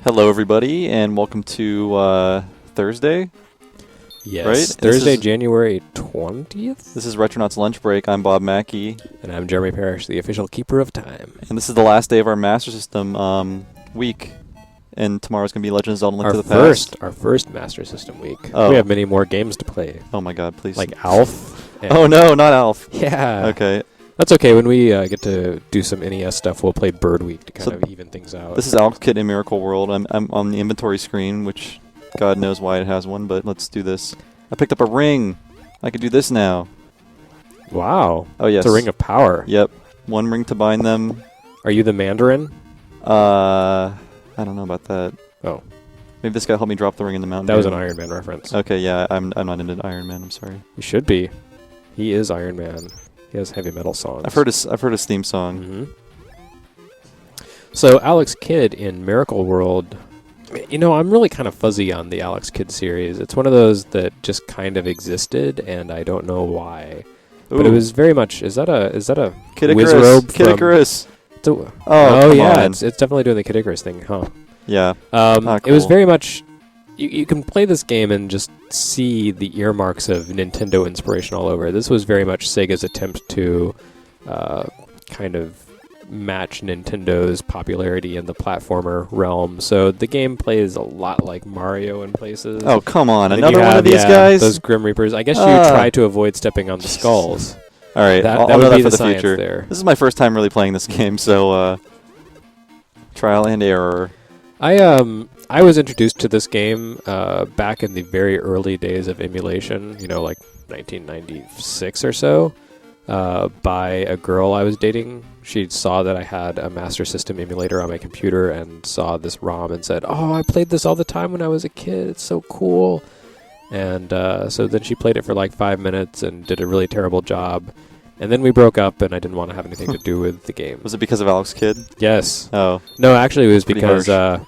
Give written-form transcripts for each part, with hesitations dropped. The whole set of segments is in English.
Hello, everybody, and welcome to Thursday. Yes, right? Thursday, January 20th? This is Retronauts Lunch Break. I'm Bob Mackey. And I'm Jeremy Parish, the official keeper of time. And this is the last day of our Master System week. And tomorrow's going to be Legend of Zelda Link to the Past. Our first Master System week. Oh. We have many more games to play. Oh my god, please. Like Alf. Oh no, not Alf. Yeah. Okay. That's okay. When we get to do some NES stuff, we'll play Bird Week to kind of even things out. This is Alex Kidd in Miracle World. I'm on the inventory screen, which God knows why it has one, but let's do this. I picked up a ring. I can do this now. Wow. Oh, yes. It's a ring of power. Yep. One ring to bind them. Are you the Mandarin? I don't know about that. Oh. Maybe this guy helped me drop the ring in the mountain. That was an Iron Man reference. Okay, yeah, I'm not into Iron Man. I'm sorry. You should be. He is Iron Man. He has heavy metal songs. I've heard his theme song. Mm-hmm. So Alex Kidd in Miracle World, you know, I'm really kind of fuzzy on the Alex Kidd series. It's one of those that just kind of existed, and I don't know why. Ooh. But it was very much. Is that a Kid whiz Icarus. robe? Kid Icarus. Oh yeah, on. it's definitely doing the Kid Icarus thing, huh? Yeah. Cool. It was very much. You can play this game and just see the earmarks of Nintendo inspiration all over. This was very much Sega's attempt to kind of match Nintendo's popularity in the platformer realm. So the game plays a lot like Mario in places. Oh, come on. Another one of these guys? Those Grim Reapers. I guess you try to avoid stepping on the skulls. All right. That I'll would know be that for the the future. there. This is my first time really playing this game, so trial and error. I was introduced to this game back in the very early days of emulation, you know, like 1996 or so, by a girl I was dating. She saw that I had a Master System emulator on my computer and saw this ROM and said, "Oh, I played this all the time when I was a kid. It's so cool." And so then she played it for like 5 minutes and did a really terrible job. And then we broke up, and I didn't want to have anything to do with the game. Was it because of Alex Kidd? Yes. Oh. No, actually, it was because harsh.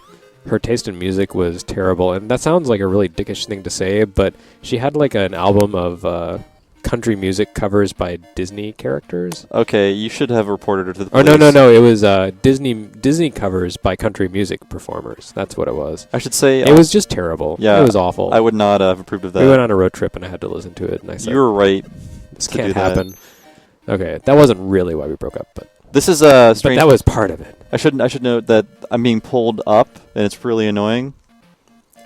her taste in music was terrible. And that sounds like a really dickish thing to say, but she had like an album of country music covers by Disney characters. Okay, you should have reported her to the police. Oh, no. It was Disney covers by country music performers. That's what it was. I should say... it was just terrible. Yeah. It was awful. I would not have approved of that. We went on a road trip, and I had to listen to it, and I said... You were right. This can't happen. Okay, that wasn't really why we broke up, but... This is strange. But that was part of it. I should note that I'm being pulled up, and it's really annoying.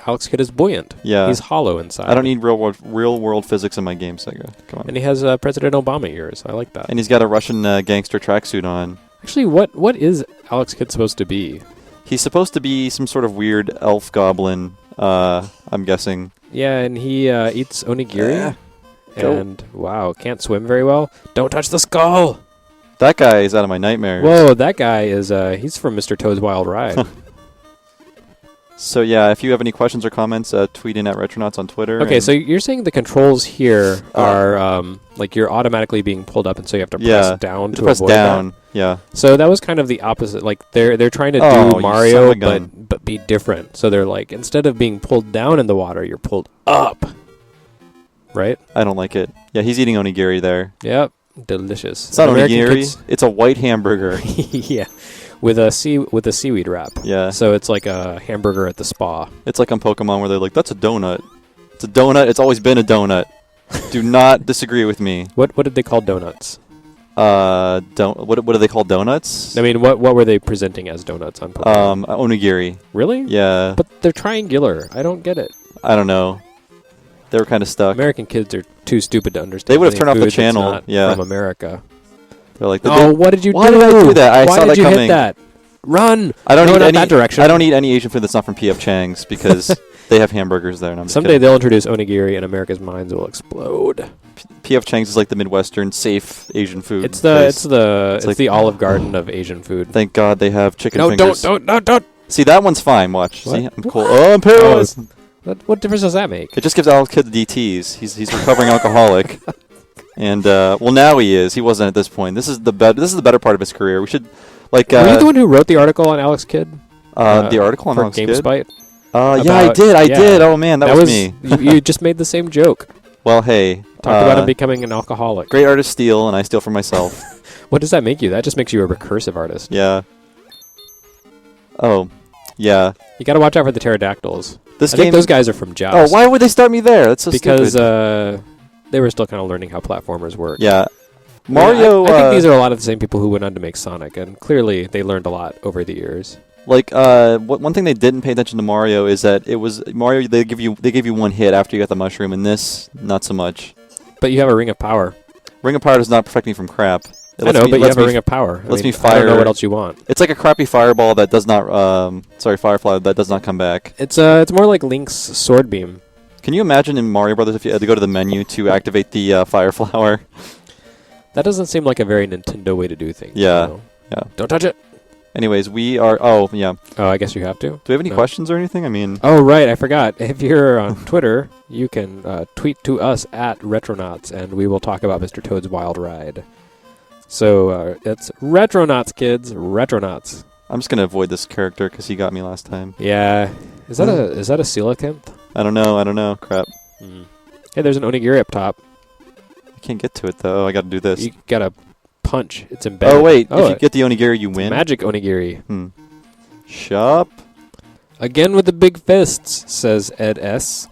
Alex Kidd is buoyant. Yeah. He's hollow inside. I don't need real world physics in my game, Sega. Come on. And he has President Obama ears. I like that. And he's got a Russian gangster tracksuit on. Actually, what is Alex Kidd supposed to be? He's supposed to be some sort of weird elf goblin, I'm guessing. Yeah, and he eats onigiri. And, wow, can't swim very well. Don't touch the skull! That guy is out of my nightmares. Whoa, that guy is, he's from Mr. Toad's Wild Ride. So, yeah, if you have any questions or comments, tweet in at Retronauts on Twitter. Okay, so you're saying the controls here are, like, you're automatically being pulled up, and so you have to press down to press avoid down. that? Yeah. So that was kind of the opposite. Like, they're trying to do Mario, but be different. So they're like, instead of being pulled down in the water, you're pulled up. Right? I don't like it. Yeah, he's eating onigiri there. Yep. Delicious. It's not onigiri. It's a white hamburger. Yeah. With a seaweed wrap. Yeah. So it's like a hamburger at the spa. It's like on Pokemon where they're like, that's a donut. It's a donut. It's always been a donut. Do not disagree with me. What did they call donuts? What do they call donuts? I mean, what were they presenting as donuts on Pokemon? Onigiri. Really? Yeah. But they're triangular. I don't get it. I don't know. They were kind of stuck. American kids are too stupid to understand. They would have turned off the channel. Yeah. From America. They're like, oh, what did you do? Why did I do that? I saw that coming. Why did you hit that? Run! I don't eat that direction. I don't eat any Asian food that's not from P.F. Chang's because they have hamburgers there. And I'm Someday they'll introduce onigiri and America's minds will explode. P.F. Chang's is like the Midwestern safe Asian food. It's the Olive Garden of Asian food. Thank God they have chicken fingers. Don't. See, that one's fine. Watch. What? See, I'm cool. What? Oh, I'm paralyzed. What difference does that make? It just gives Alex Kidd the DTs. He's recovering alcoholic. And well, now he is. He wasn't at this point. This is the better part of his career. We should like. Were you the one who wrote the article on Alex Kidd? The article on Alex Kidd. GameSpite. Yeah, I did. Oh man, that was me. You just made the same joke. Well, hey, talked about him becoming an alcoholic. Great artists steal, and I steal from myself. What does that make you? That just makes you a recursive artist. Yeah. Oh, yeah. You got to watch out for the pterodactyls. This I game, think those guys are from Joust. Oh, why would they start me there? That's so because stupid. they were still kind of learning how platformers work. Yeah. Mario... I think these are a lot of the same people who went on to make Sonic, and clearly they learned a lot over the years. Like, one thing they didn't pay attention to Mario is that it was... Mario, they give you one hit after you got the mushroom, and this, not so much. But you have a Ring of Power. Ring of Power does not protect me from crap. I know, but you have a Ring of Power. Lets me I fire. don't know what else you want. It's like a crappy fireball that does not... Firefly that does not come back. It's more like Link's Sword Beam. Can you imagine in Mario Brothers if you had to go to the menu to activate the Fire Flower? That doesn't seem like a very Nintendo way to do things. Yeah. You know? Yeah. Don't touch it! Anyways, we are... Oh, yeah. Oh, I guess you have to? Do we have any questions or anything? I mean... Oh, right, I forgot. If you're on Twitter, you can tweet to us at Retronauts, and we will talk about Mr. Toad's Wild Ride. So, it's Retronauts, kids. Retronauts. I'm just going to avoid this character because he got me last time. Yeah. Is that a coelacanth? I don't know. Crap. Hey, there's an onigiri up top. I can't get to it, though. Oh, I got to do this. You gotta punch. It's embedded. Oh, wait. If you get the onigiri, you win? Magic onigiri. Shop. Again with the big fists, says Ed S.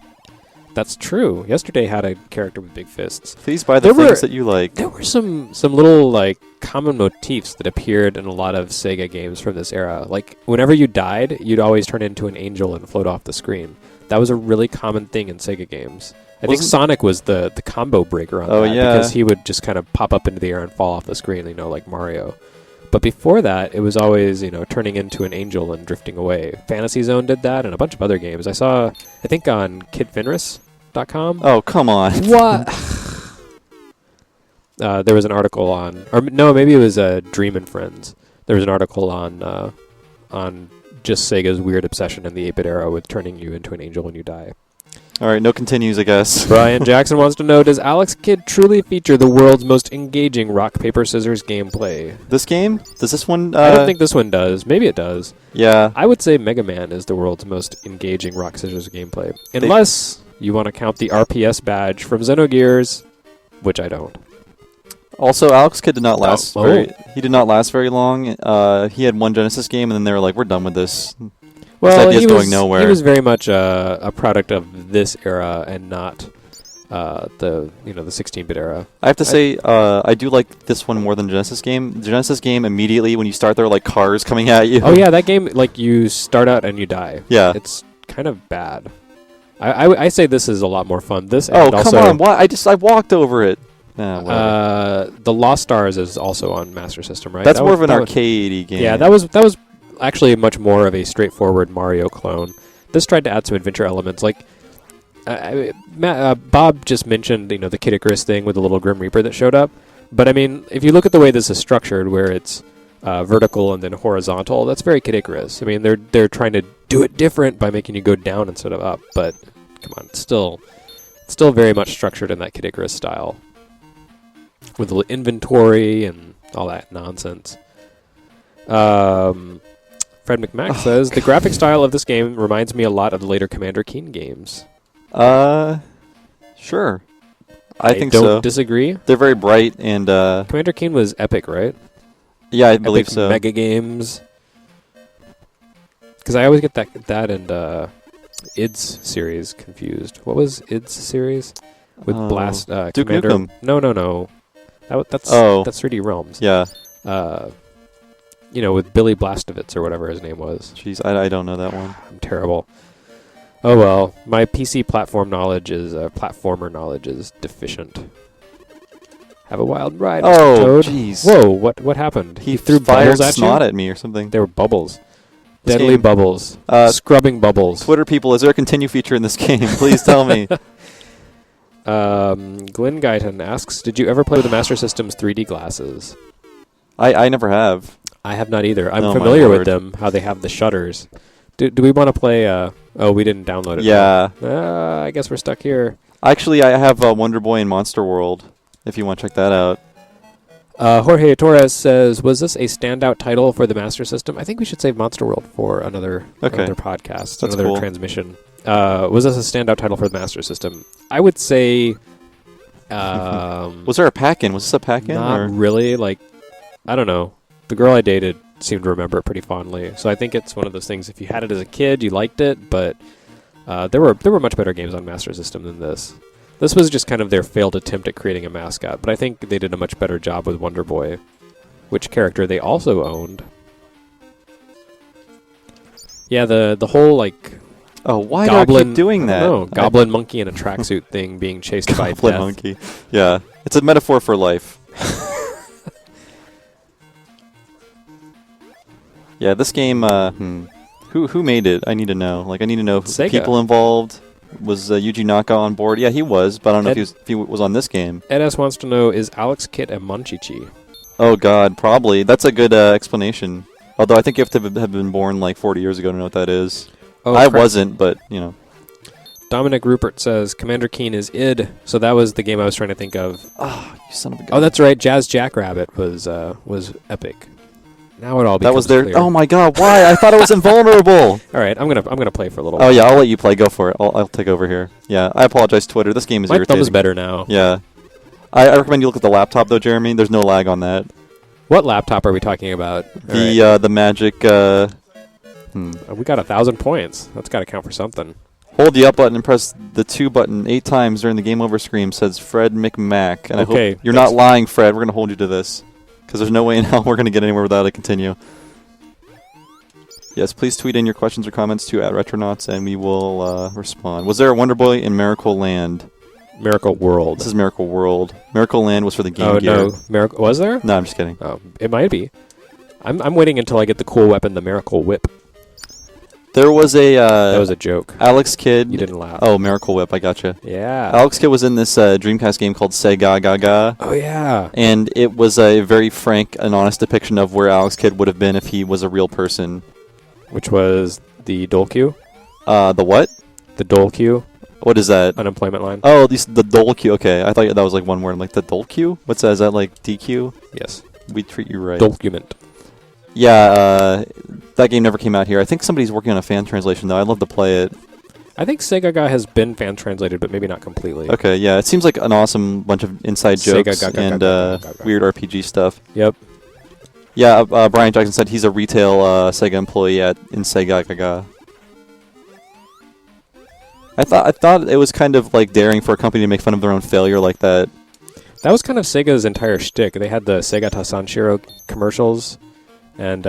That's true. Yesterday had a character with big fists. Please buy the things that you like. There were some little like common motifs that appeared in a lot of Sega games from this era. Like whenever you died, you'd always turn into an angel and float off the screen. That was a really common thing in Sega games. I think Sonic was the combo breaker on that because he would just kind of pop up into the air and fall off the screen, like Mario. But before that, it was always, turning into an angel and drifting away. Fantasy Zone did that and a bunch of other games. I saw, I think on kidfinris.com. Oh, come on. What? There was an article on, or no, maybe it was Dream and Friends. There was an article on just Sega's weird obsession in the 8-bit era with turning you into an angel when you die. All right, no continues, I guess. Brian Jackson wants to know, does Alex Kidd truly feature the world's most engaging rock, paper, scissors gameplay? This game? Does this one... I don't think this one does. Maybe it does. Yeah. I would say Mega Man is the world's most engaging rock, scissors gameplay. Unless you want to count the RPS badge from Xenogears, which I don't. Also, Alex Kidd did not last he did not last very long. He had one Genesis game, and then they were like, we're done with this. Well, this idea's going nowhere. He was very much a product of this era and not the 16-bit era. I have to say, I do like this one more than Genesis game. The Genesis game, immediately when you start, there are like cars coming at you. Oh yeah, that game, like you start out and you die. Yeah, it's kind of bad. I say this is a lot more fun. This oh and come on! Why? I walked over it. The Lost Stars is also on Master System, right? That's more of an arcade game. Yeah, that was actually much more of a straightforward Mario clone. This tried to add some adventure elements, like Bob just mentioned, the Kid Icarus thing with the little Grim Reaper that showed up. But I mean, if you look at the way this is structured, where it's vertical and then horizontal, that's very Kid Icarus. I mean, they're trying to do it different by making you go down instead of up. But come on, it's still very much structured in that Kid Icarus style, with the inventory and all that nonsense. Fred McMack says, the graphic style of this game reminds me a lot of the later Commander Keen games. Sure. I think so. Don't disagree. They're very bright and... Commander Keen was Epic, right? Yeah, I believe so. Mega Games. Because I always get that and id's series confused. What was id's series? With Blast... Duke Commander... Nukem. No. That's 3D Realms. Yeah. With Billy Blastovitz or whatever his name was. Jeez, I don't know that one. I'm terrible. Oh well, my PC platformer knowledge is deficient. Have a wild ride, Mr. Toad. Jeez. Whoa, what happened? He threw fired bubbles at snot you? at me or something. They were bubbles. This Deadly game, bubbles. Scrubbing bubbles. Twitter people, is there a continue feature in this game? Please tell me. Glenn Guyton asks, did you ever play with the Master System's 3D glasses? I never have. I have not either. I'm familiar with them, how they have the shutters. Do we want to play... we didn't download it. Yeah. I guess we're stuck here. Actually, I have Wonder Boy and Monster World, if you want to check that out. Jorge Torres says, was this a standout title for the Master System? I think we should save Monster World for another podcast, That's another cool. transmission. Was this a standout title for the Master System? I would say... was there a pack-in? Was this a pack-in? Not really. Like, I don't know. The girl I dated seem to remember it pretty fondly. So I think it's one of those things. If you had it as a kid, you liked it, but there were much better games on Master System than this. This was just kind of their failed attempt at creating a mascot, but I think they did a much better job with Wonder Boy, which character they also owned. Yeah, the whole like. Oh, why goblin, do I keep doing that? No, goblin monkey in a tracksuit thing being chased by death. Goblin monkey. Yeah, it's a metaphor for life. Yeah, this game. Who made it? I need to know. Like, I need to know Sega. People involved. Was Yuji Naka on board? Yeah, he was, but I don't know if he was on this game. Ed S wants to know: is Alex Kidd a Monchichi? Oh God, probably. That's a good explanation. Although I think you have to have been born like 40 years ago to know what that is. Oh, I wasn't, but you know. Dominic Rupert says Commander Keen is id, so that was the game I was trying to think of. Oh, you son of a gun. Oh, that's right. Jazz Jackrabbit was epic. Now it all becomes that was their. clear. Oh my God, why? I thought it was invulnerable. All right, I'm gonna play for a little. Oh while. yeah, I'll let you play. Go for it. I'll take over here. Yeah, I apologize, Twitter. This game is My irritating. thumb's better now. Yeah, I recommend you look at the laptop though, Jeremy. There's no lag on that. What laptop are we talking about? The Magic. We got 1,000 points. That's got to count for something. Hold the up button and press the 2 button 8 times during the game over screen, says Fred McMack. And Okay, I hope you're not lying, Fred. We're going to hold you to this. Because there's no way in hell we're going to get anywhere without it continue. Yes, please tweet in your questions or comments to @Retronauts and we will respond. Was there a Wonder Boy in Miracle Land? Miracle World. This is Miracle World. Miracle Land was for the Game Gear. Oh, no. Miracle was there? No, I'm just kidding. Oh, it might be. I'm waiting until I get the cool weapon, the Miracle Whip. There was a... that was a joke. Alex Kidd. You didn't laugh. Oh, Miracle Whip. I gotcha. Yeah. Alex Kidd was in this Dreamcast game called Sega Gaga. Oh, yeah. And it was a very frank and honest depiction of where Alex Kidd would have been if he was a real person. Which was the dole queue? The what? The dole queue. What is that? Unemployment line. Oh, the dole queue. Okay, I thought that was like one word. I'm like, the dole queue? What's that? Is that like DQ? Yes. We treat you right. Document. Yeah, that game never came out here. I think somebody's working on a fan translation, though. I'd love to play it. I think Sega Gaga has been fan translated, but maybe not completely. Okay, yeah. It seems like an awesome bunch of inside jokes and weird RPG stuff. Yep. Yeah, Brian Jackson said he's a retail Sega employee in Sega Gaga. I thought it was kind of like daring for a company to make fun of their own failure like that. That was kind of Sega's entire shtick. They had the Sega Tasanshiro commercials and,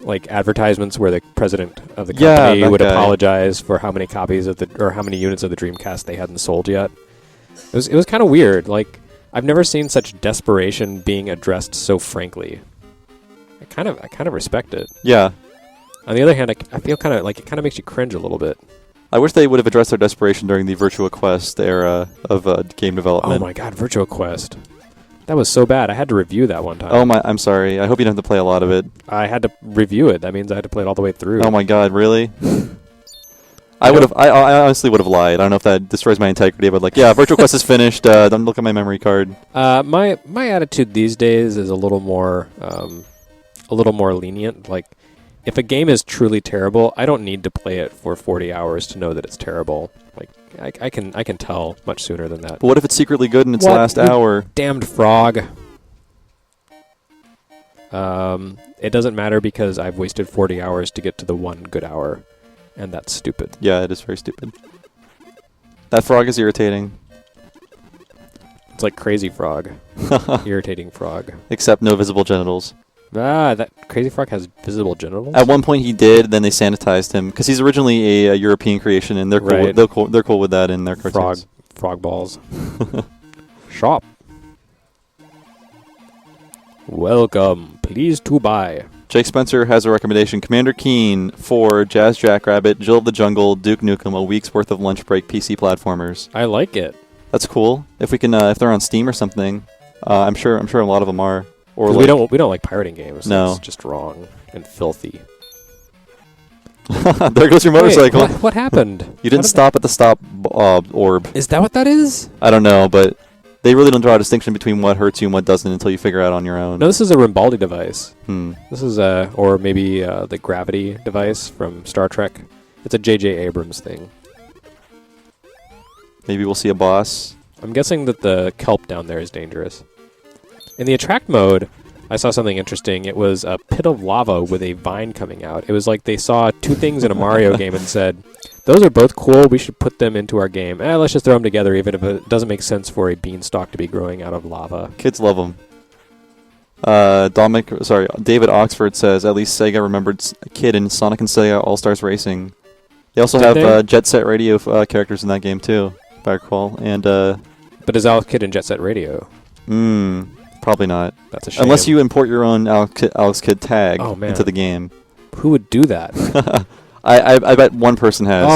like advertisements where the president of the company would apologize for how many copies of or how many units of the Dreamcast they hadn't sold yet. It was kind of weird. Like, I've never seen such desperation being addressed so frankly. I kind of respect it. Yeah. On the other hand, I feel kind of like it kind of makes you cringe a little bit. I wish they would have addressed their desperation during the Virtua Quest era of game development. Oh my God, Virtua Quest. That was so bad. I had to review that one time. Oh my, I'm sorry. I hope you don't have to play a lot of it. I had to review it. That means I had to play it all the way through. Oh my God, really? I honestly would have lied. I don't know if that destroys my integrity, but like, yeah, Virtua Quest is finished. Don't look at my memory card. My attitude these days is a little more lenient. Like, if a game is truly terrible, I don't need to play it for 40 hours to know that it's terrible. Like, I can tell much sooner than that. But what if it's secretly good in its last hour? Damned frog. It doesn't matter because I've wasted 40 hours to get to the one good hour, and that's stupid. Yeah, it is very stupid. That frog is irritating. It's like Crazy Frog. Irritating frog. Except no visible genitals. That Crazy Frog has visible genitals? At one point he did, then they sanitized him because he's originally a European creation, and they're cool. Right. They're cool with that in their cartoons. Frog balls. Shop. Welcome. Please to buy. Jake Spencer has a recommendation: Commander Keen for Jazz Jackrabbit, Jill of the Jungle, Duke Nukem, a week's worth of lunch break PC platformers. I like it. That's cool. If we can, if they're on Steam or something, I'm sure a lot of them are. Or we don't like pirating games. No, it's just wrong and filthy. There goes your motorcycle. Wait, what happened? You didn't stop at the stop orb. Is that what that is? I don't know, but they really don't draw a distinction between what hurts you and what doesn't until you figure out on your own. No, this is a Rimbaldi device. This is or maybe the gravity device from Star Trek. It's a J.J. Abrams thing. Maybe we'll see a boss. I'm guessing that the kelp down there is dangerous. In the attract mode, I saw something interesting. It was a pit of lava with a vine coming out. It was like they saw two things in a Mario game and said, those are both cool. We should put them into our game. Let's just throw them together, even if it doesn't make sense for a beanstalk to be growing out of lava. Kids love them. David Oxford says, at least Sega remembered a kid in Sonic and Sega All-Stars Racing. They also have Jet Set Radio characters in that game, too, if I recall. And, but is Alex Kidd in Jet Set Radio? Probably not. That's a shame. Unless you import your own Alex Kidd tag into the game. Who would do that? I bet one person has.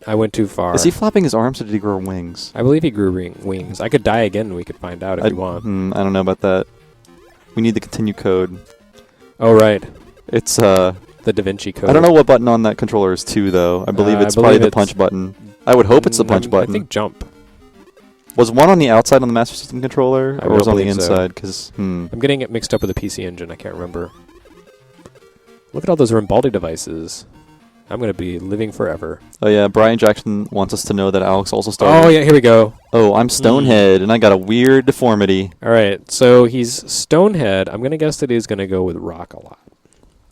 I went too far. Is he flapping his arms or did he grow wings? I believe he grew wings. I could die again and we could find out if you want. I don't know about that. We need the continue code. Oh, right. It's the Da Vinci code. I don't know what button on that controller is 2, though. I believe it's probably the punch button. I would hope it's the punch button. I think jump. Was one on the outside on the Master System controller, or was it on the inside? So. I'm getting it mixed up with the PC Engine. I can't remember. Look at all those Rimbaldi devices. I'm going to be living forever. Oh, yeah. Brian Jackson wants us to know that Alex also started. Oh, yeah. Here we go. Oh, I'm Stonehead, and I got a weird deformity. All right. So he's Stonehead. I'm going to guess that he's going to go with rock a lot.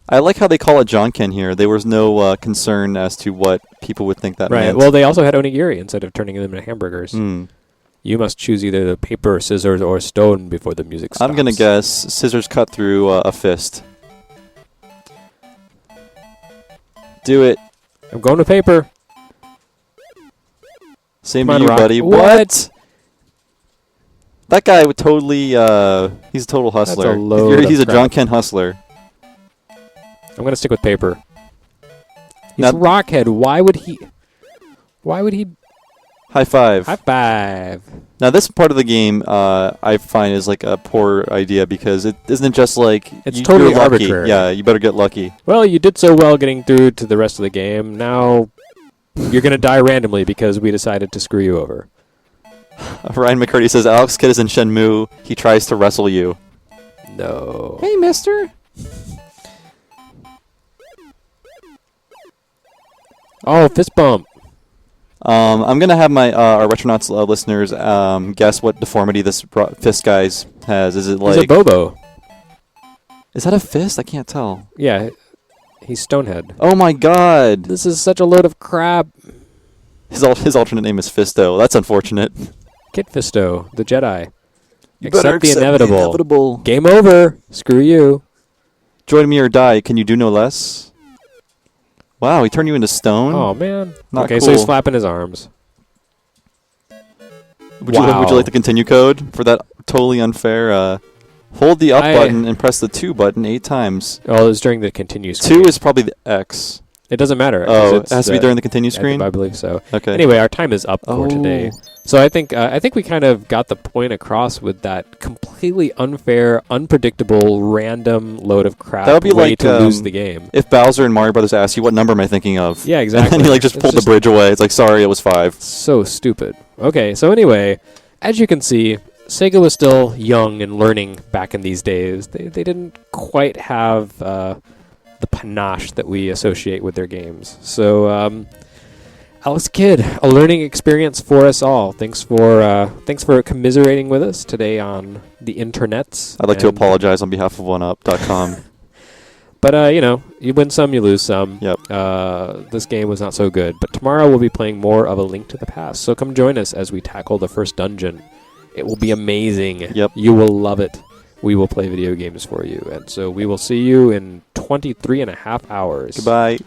I like how they call it Jonken here. There was no concern as to what people would think that meant. Right. Well, they also had onigiri instead of turning them into hamburgers. You must choose either the paper, scissors, or stone before the music stops. I'm going to guess scissors cut through a fist. Do it. I'm going with paper. Same to you, buddy. What? That guy would totally, he's a total hustler. That's a load He's a crap. John Ken hustler. I'm going to stick with paper. He's Rockhead. Why would he... High five. High five. Now, this part of the game, I find is like a poor idea because it isn't just like... It's totally you're lucky. arbitrary. Yeah, you better get lucky. Well, you did so well getting through to the rest of the game. Now you're going to die randomly because we decided to screw you over. Ryan McCurdy says, Alex Kidd is in Shenmue. He tries to wrestle you. No. Hey, mister. Oh, fist bump. I'm going to have my our Retronauts listeners guess what deformity this fist guy's has. Is it like... He's a Bobo. Is that a fist? I can't tell. Yeah, he's Stonehead. Oh my god. This is such a load of crap. His alternate name is Fisto. That's unfortunate. Kit Fisto, the Jedi. You better accept the inevitable. Game over. Screw you. Join me or die. Can you do no less? Wow, he turned you into stone? Oh, man. Not okay, cool. so he's flapping his arms. Would you like the continue code for that totally unfair? Hold the up button and press the 2 button 8 times. Oh, it's during the continue screen. 2 is probably the X. It doesn't matter. Oh, it has to be during the continue screen? I believe so. Okay. Anyway, our time is up for today. So I think we kind of got the point across with that completely unfair, unpredictable, random load of crap. That would be way like to lose the game. If Bowser and Mario Brothers asked you, what number am I thinking of? Yeah, exactly. And he just pulled the bridge away. It's like, sorry, it was 5. So stupid. Okay, so anyway, as you can see, Sega was still young and learning back in these days. They didn't quite have the panache that we associate with their games. So, Alex Kidd, a learning experience for us all. Thanks for commiserating with us today on the internets. I'd like to apologize on behalf of OneUp.com. But, you win some, you lose some. Yep. This game was not so good. But tomorrow we'll be playing more of A Link to the Past. So come join us as we tackle the first dungeon. It will be amazing. Yep. You will love it. We will play video games for you. And so we will see you in 23 and a half hours. Goodbye.